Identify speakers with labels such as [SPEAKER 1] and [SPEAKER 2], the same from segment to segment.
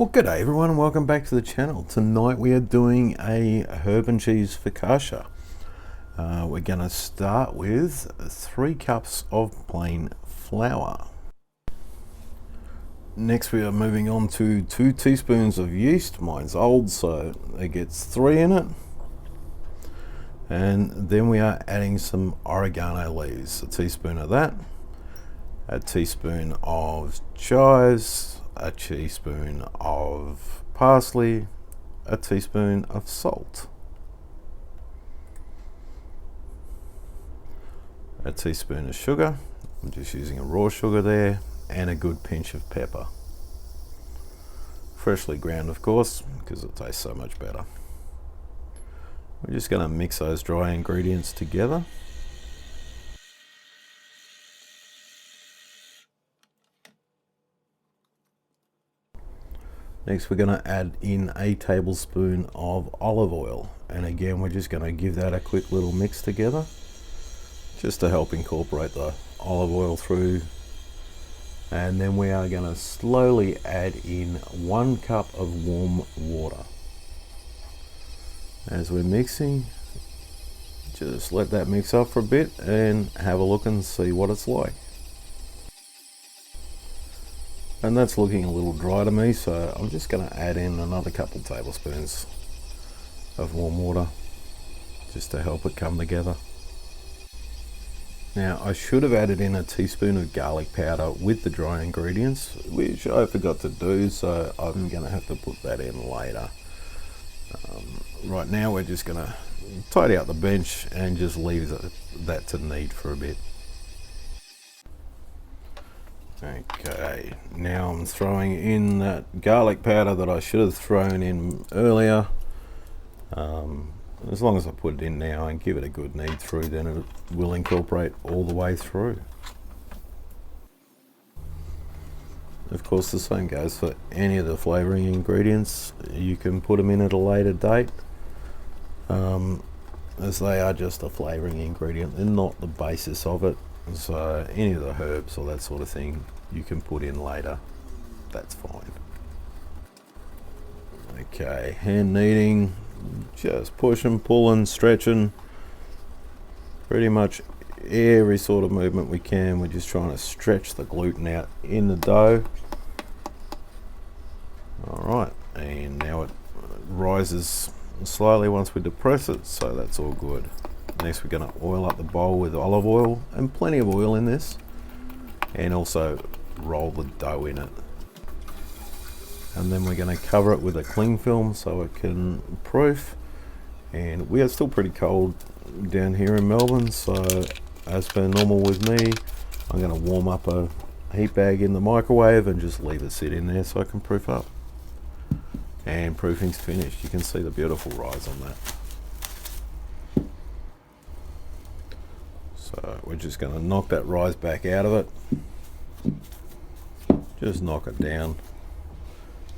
[SPEAKER 1] Well, g'day everyone and welcome back to the channel. Tonight we are doing a herb and cheese focaccia. We're going to start with 3 cups of plain flour. Next we are moving on to 2 teaspoons of yeast. Mine's old, so it gets 3 in it. And then we are adding some oregano leaves, a teaspoon of that, a teaspoon of chives, a teaspoon of parsley, a teaspoon of salt, a teaspoon of sugar, I'm just using a raw sugar there, and a good pinch of pepper. Freshly ground, of course, because it tastes so much better. We're just going to mix those dry ingredients together. Next we're going to add in a tablespoon of olive oil, and again we're just going to give that a quick little mix together just to help incorporate the olive oil through. And then we are going to slowly add in 1 cup of warm water. As we're mixing, just let that mix up for a bit and have a look and see what it's like. And that's looking a little dry to me, so I'm just going to add in another couple tablespoons of warm water just to help it come together. Now I should have added in a teaspoon of garlic powder with the dry ingredients, which I forgot to do, so I'm going to have to put that in later. Right now we're just going to tidy out the bench and just leave that to knead for a bit. Okay, now I'm throwing in that garlic powder that I should have thrown in earlier. As long as I put it in now and give it a good knead through, then it will incorporate all the way through. Of course, the same goes for any of the flavouring ingredients. You can put them in at a later date, as they are just a flavouring ingredient. They're not the basis of it. So any of the herbs or that sort of thing you can put in later, that's fine. Okay, hand kneading, just pushing, pulling, stretching, pretty much every sort of movement we can. We're just trying to stretch the gluten out in the dough. Alright, and now it rises slowly once we depress it, so that's all good. Next we're going to oil up the bowl with olive oil, and plenty of oil in this, and also roll the dough in it. And then we're going to cover it with a cling film so it can proof. And we are still pretty cold down here in Melbourne, so as per normal with me, I'm going to warm up a heat bag in the microwave and just leave it sit in there so I can proof up. And proofing's finished. You can see the beautiful rise on that. So we're just going to knock that rise back out of it. Just knock it down.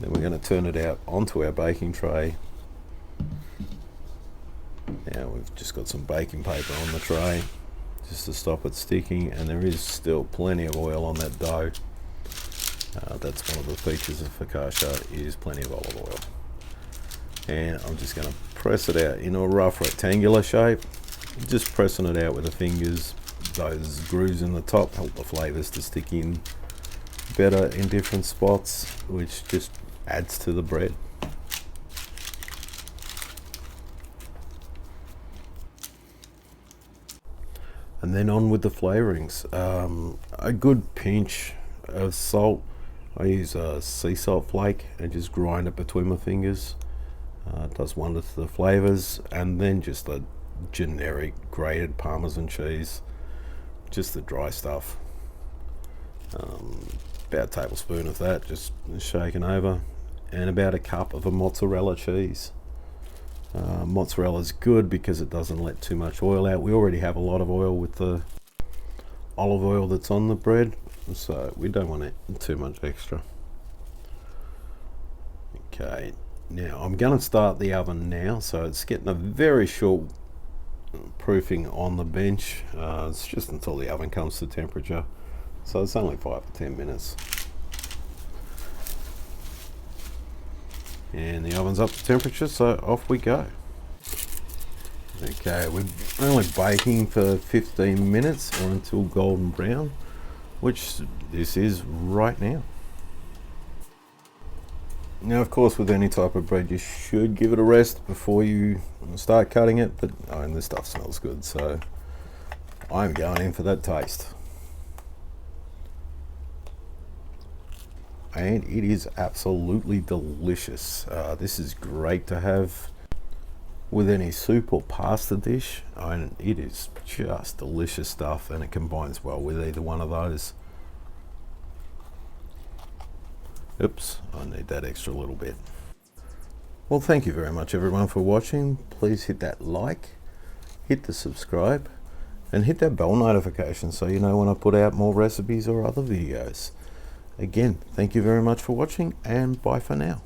[SPEAKER 1] Then we're going to turn it out onto our baking tray. Now we've just got some baking paper on the tray just to stop it sticking, and there is still plenty of oil on that dough. That's one of the features of focaccia, is plenty of olive oil. And I'm just going to press it out in a rough rectangular shape. Just pressing it out with the fingers. Those grooves in the top help the flavors to stick in better in different spots, which just adds to the bread. And then on with the flavorings. A good pinch of salt. I use a sea salt flake and just grind it between my fingers. It does wonders to the flavors. And then just a generic grated Parmesan cheese, just the dry stuff. About a tablespoon of that, just shaken over, and about a cup of a mozzarella cheese. Mozzarella is good because it doesn't let too much oil out. We already have a lot of oil with the olive oil that's on the bread, so we don't want too much extra. Okay, now I'm going to start the oven now, so it's getting a very short proofing on the bench. It's just until the oven comes to temperature, so it's only 5 to 10 minutes. And the oven's up to temperature, so off we go. Okay, we're only baking for 15 minutes or until golden brown, which this is right now. Now, of course, with any type of bread, you should give it a rest before you start cutting it, but this stuff smells good, so I'm going in for that taste. And it is absolutely delicious. This is great to have with any soup or pasta dish, and it is just delicious stuff, and it combines well with either one of those. Oops, I need that extra little bit. Well, thank you very much everyone for watching. Please hit that like, hit the subscribe, and hit that bell notification so you know when I put out more recipes or other videos. Again, thank you very much for watching, and bye for now.